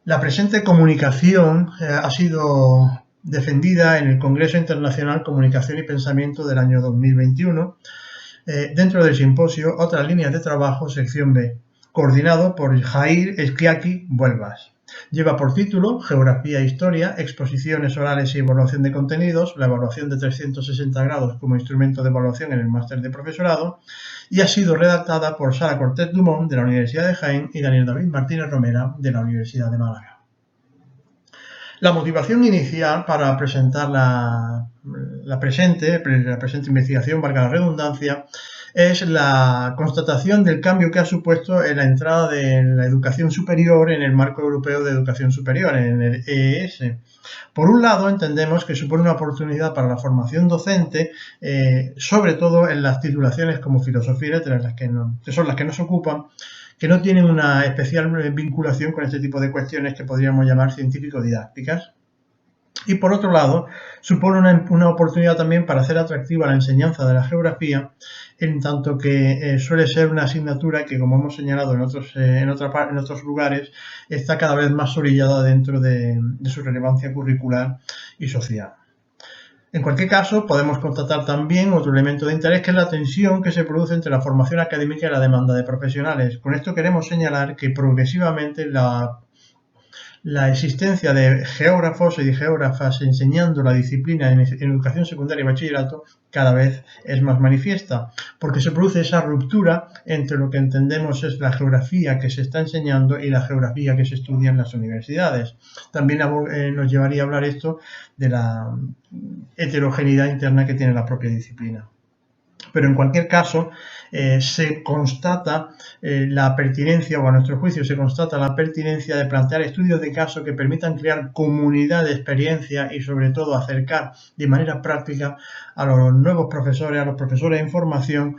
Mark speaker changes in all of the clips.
Speaker 1: La presente comunicación ha sido defendida en el Congreso Internacional Comunicación y Pensamiento del año 2021, dentro del simposio Otras líneas de trabajo, sección B, coordinado por Jair Esquiaqui Buelvas. Lleva por título Geografía e Historia, exposiciones orales y evaluación de contenidos, la evaluación de 360 grados como instrumento de evaluación en el máster de profesorado, y ha sido redactada por Sara Cortés Dumont de la Universidad de Jaén y Daniel David Martínez Romera de la Universidad de Málaga. La motivación inicial para presentar la presente investigación, valga la redundancia, es la constatación del cambio que ha supuesto en la entrada de la educación superior en el marco europeo de educación superior, en el EES. Por un lado, entendemos que supone una oportunidad para la formación docente, sobre todo en las titulaciones como filosofía y letras, que son las que nos ocupan, que no tienen una especial vinculación con este tipo de cuestiones que podríamos llamar científico-didácticas. Y por otro lado, supone una oportunidad también para hacer atractiva la enseñanza de la geografía, en tanto que suele ser una asignatura que, como hemos señalado en otros lugares, está cada vez más orillada dentro de su relevancia curricular y social. En cualquier caso, podemos constatar también otro elemento de interés, que es la tensión que se produce entre la formación académica y la demanda de profesionales. Con esto queremos señalar que progresivamente la existencia de geógrafos y de geógrafas enseñando la disciplina en educación secundaria y bachillerato cada vez es más manifiesta, porque se produce esa ruptura entre lo que entendemos es la geografía que se está enseñando y la geografía que se estudia en las universidades. También nos llevaría a hablar esto de la heterogeneidad interna que tiene la propia disciplina. Pero en cualquier caso, se constata la pertinencia, o a nuestro juicio se constata la pertinencia de plantear estudios de caso que permitan crear comunidad de experiencia y sobre todo acercar de manera práctica a los nuevos profesores, a los profesores en formación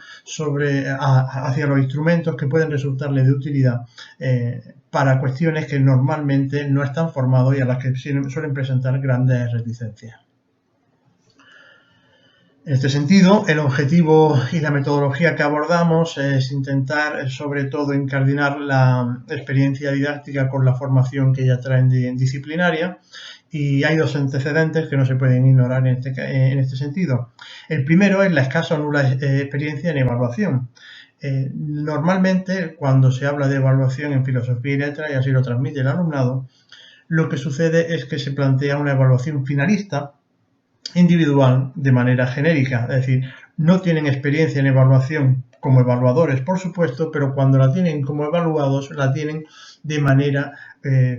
Speaker 1: hacia los instrumentos que pueden resultarles de utilidad para cuestiones que normalmente no están formados y a las que suelen presentar grandes reticencias. En este sentido, el objetivo y la metodología que abordamos es intentar, sobre todo, incardinar la experiencia didáctica con la formación que ya traen disciplinaria, y hay dos antecedentes que no se pueden ignorar en este sentido. El primero es la escasa o nula experiencia en evaluación. Normalmente, cuando se habla de evaluación en filosofía y letras, y así lo transmite el alumnado, lo que sucede es que se plantea una evaluación finalista, individual, de manera genérica, es decir, no tienen experiencia en evaluación como evaluadores, por supuesto, pero cuando la tienen como evaluados, la tienen de manera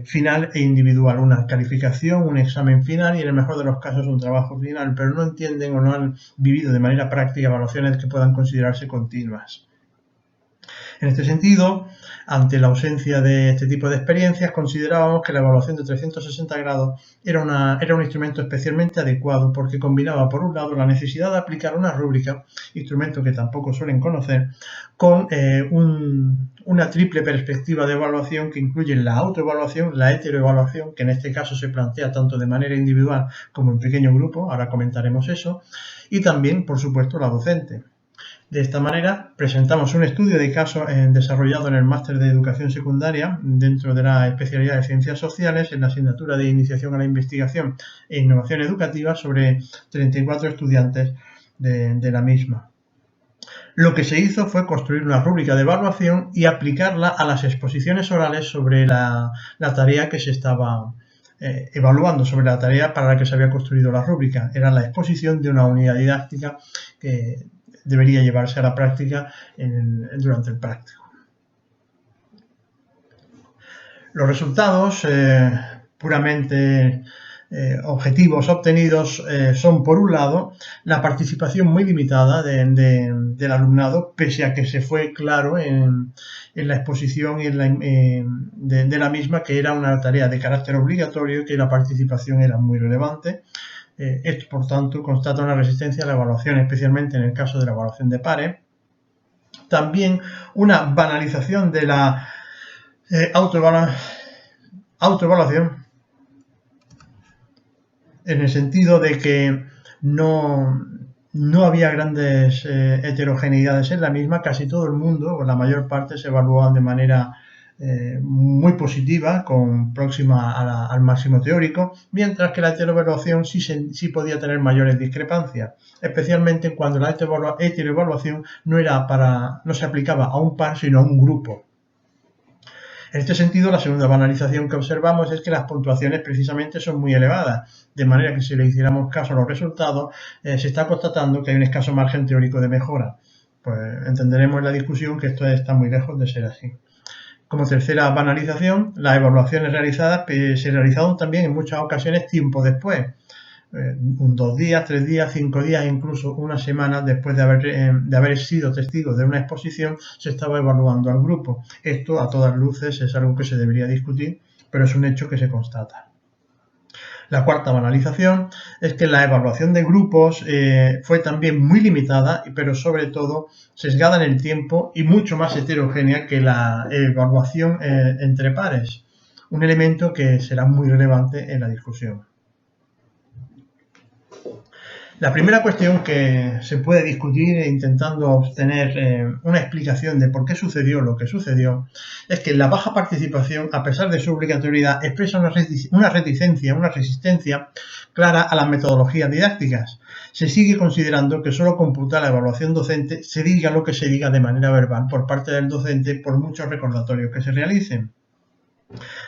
Speaker 1: final e individual, una calificación, un examen final y en el mejor de los casos un trabajo final, pero no entienden o no han vivido de manera práctica evaluaciones que puedan considerarse continuas. En este sentido, ante la ausencia de este tipo de experiencias, considerábamos que la evaluación de 360 grados era un instrumento especialmente adecuado porque combinaba, por un lado, la necesidad de aplicar una rúbrica, instrumento que tampoco suelen conocer, con una triple perspectiva de evaluación que incluye la autoevaluación, la heteroevaluación, que en este caso se plantea tanto de manera individual como en pequeño grupo, ahora comentaremos eso, y también, por supuesto, la docente. De esta manera, presentamos un estudio de caso desarrollado en el máster de educación secundaria dentro de la especialidad de ciencias sociales en la asignatura de iniciación a la investigación e innovación educativa sobre 34 estudiantes de la misma. Lo que se hizo fue construir una rúbrica de evaluación y aplicarla a las exposiciones orales sobre la tarea que se estaba evaluando, sobre la tarea para la que se había construido la rúbrica. Era la exposición de una unidad didáctica que debería llevarse a la práctica durante el práctico. Los resultados puramente objetivos obtenidos son, por un lado, la participación muy limitada del alumnado, pese a que se fue claro en la exposición y de la misma que era una tarea de carácter obligatorio y que la participación era muy relevante. Esto, por tanto, constata una resistencia a la evaluación, especialmente en el caso de la evaluación de pares. También una banalización de la autoevaluación, en el sentido de que no había grandes heterogeneidades en la misma. Casi todo el mundo, o la mayor parte, se evaluaban de manera muy positiva, próxima al máximo teórico, mientras que la heteroevaluación sí podía tener mayores discrepancias, especialmente cuando la heteroevaluación no se aplicaba a un par, sino a un grupo. En este sentido, la segunda banalización que observamos es que las puntuaciones precisamente son muy elevadas, de manera que si le hiciéramos caso a los resultados, se está constatando que hay un escaso margen teórico de mejora. Pues entenderemos en la discusión que esto está muy lejos de ser así. Como tercera banalización, las evaluaciones realizadas se realizaron también en muchas ocasiones tiempo después, 2 días, 3 días, 5 días, incluso una semana después de haber sido testigos de una exposición, se estaba evaluando al grupo. Esto, a todas luces, es algo que se debería discutir, pero es un hecho que se constata. La cuarta banalización es que la evaluación de grupos fue también muy limitada, pero sobre todo sesgada en el tiempo y mucho más heterogénea que la evaluación entre pares, un elemento que será muy relevante en la discusión. La primera cuestión que se puede discutir intentando obtener una explicación de por qué sucedió lo que sucedió es que la baja participación, a pesar de su obligatoriedad, expresa una resistencia clara a las metodologías didácticas. Se sigue considerando que solo computa la evaluación docente, se diga lo que se diga de manera verbal por parte del docente por muchos recordatorios que se realicen.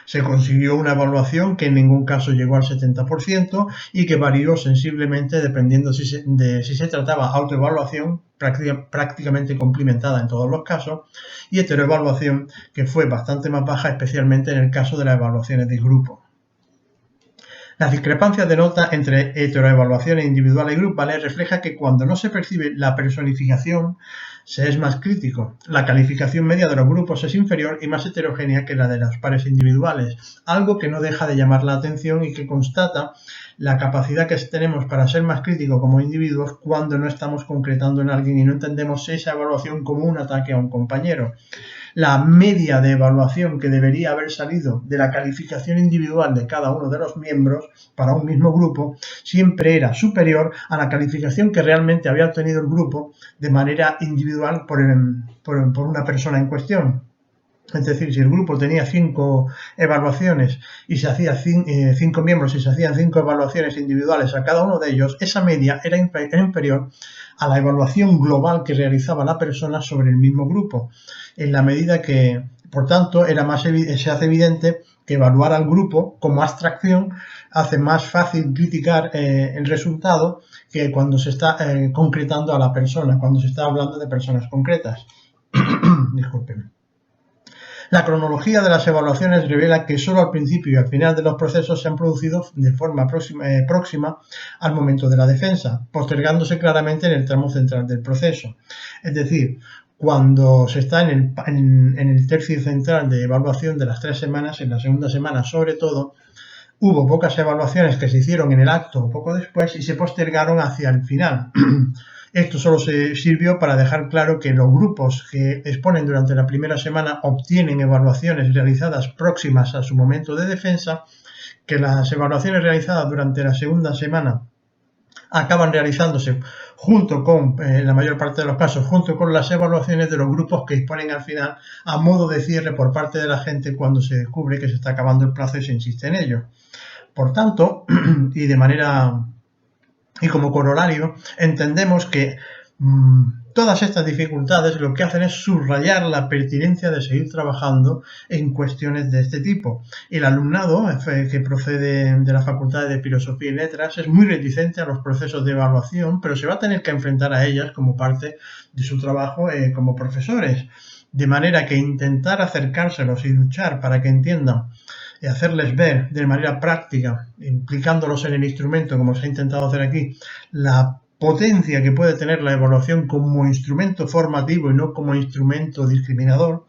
Speaker 1: Se consiguió una evaluación que en ningún caso llegó al 70% y que varió sensiblemente dependiendo de si se trataba de autoevaluación prácticamente complementada en todos los casos y heteroevaluación que fue bastante más baja, especialmente en el caso de las evaluaciones de grupo. Las discrepancias de nota entre heteroevaluaciones individuales y grupales refleja que cuando no se percibe la personificación se es más crítico. La calificación media de los grupos es inferior y más heterogénea que la de los pares individuales, algo que no deja de llamar la atención y que constata la capacidad que tenemos para ser más críticos como individuos cuando no estamos concretando en alguien y no entendemos esa evaluación como un ataque a un compañero. La media de evaluación que debería haber salido de la calificación individual de cada uno de los miembros para un mismo grupo siempre era superior a la calificación que realmente había obtenido el grupo de manera individual por una persona en cuestión. Es decir, si el grupo tenía 5 evaluaciones y se hacía 5 miembros y se hacían 5 evaluaciones individuales a cada uno de ellos, esa media era inferior a la evaluación global que realizaba la persona sobre el mismo grupo, en la medida que, por tanto, se hace evidente que evaluar al grupo como abstracción hace más fácil criticar el resultado que cuando se está concretando a la persona, cuando se está hablando de personas concretas. Disculpen. La cronología de las evaluaciones revela que solo al principio y al final de los procesos se han producido de forma próxima al momento de la defensa, postergándose claramente en el tramo central del proceso. Es decir, cuando se está en el tercio central de evaluación de las 3 semanas, en la segunda semana sobre todo, hubo pocas evaluaciones que se hicieron en el acto poco después y se postergaron hacia el final. Esto solo se sirvió para dejar claro que los grupos que exponen durante la primera semana obtienen evaluaciones realizadas próximas a su momento de defensa, que las evaluaciones realizadas durante la segunda semana acaban realizándose junto con, en la mayor parte de los casos, junto con las evaluaciones de los grupos que exponen al final a modo de cierre por parte de la gente cuando se descubre que se está acabando el plazo y se insiste en ello. Por tanto, y como corolario, entendemos que todas estas dificultades lo que hacen es subrayar la pertinencia de seguir trabajando en cuestiones de este tipo. El alumnado que procede de la Facultad de Filosofía y Letras es muy reticente a los procesos de evaluación, pero se va a tener que enfrentar a ellas como parte de su trabajo como profesores. De manera que intentar acercárselos y luchar para que entiendan y hacerles ver de manera práctica, implicándolos en el instrumento, como se ha intentado hacer aquí, la potencia que puede tener la evaluación como instrumento formativo y no como instrumento discriminador,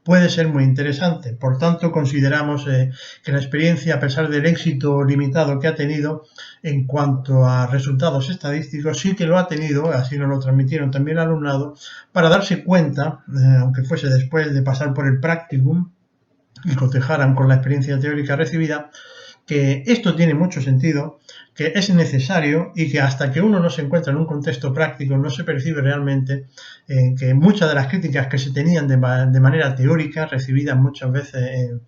Speaker 1: puede ser muy interesante. Por tanto, consideramos que la experiencia, a pesar del éxito limitado que ha tenido en cuanto a resultados estadísticos, sí que lo ha tenido, así nos lo transmitieron también al alumnado, para darse cuenta, aunque fuese después de pasar por el practicum, y cotejaran con la experiencia teórica recibida, que esto tiene mucho sentido, que es necesario y que hasta que uno no se encuentra en un contexto práctico no se percibe realmente que muchas de las críticas que se tenían de manera teórica, recibidas muchas veces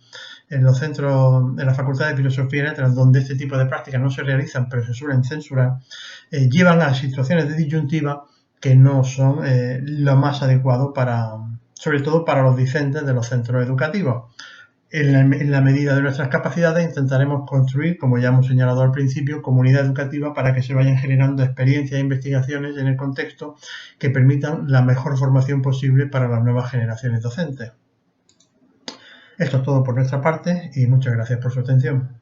Speaker 1: en los centros, en la Facultad de Filosofía y Letras, donde este tipo de prácticas no se realizan, pero se suelen censurar, llevan a situaciones de disyuntiva que no son lo más adecuado sobre todo para los docentes de los centros educativos. En la medida de nuestras capacidades intentaremos construir, como ya hemos señalado al principio, comunidad educativa para que se vayan generando experiencias e investigaciones en el contexto que permitan la mejor formación posible para las nuevas generaciones docentes. Esto es todo por nuestra parte y muchas gracias por su atención.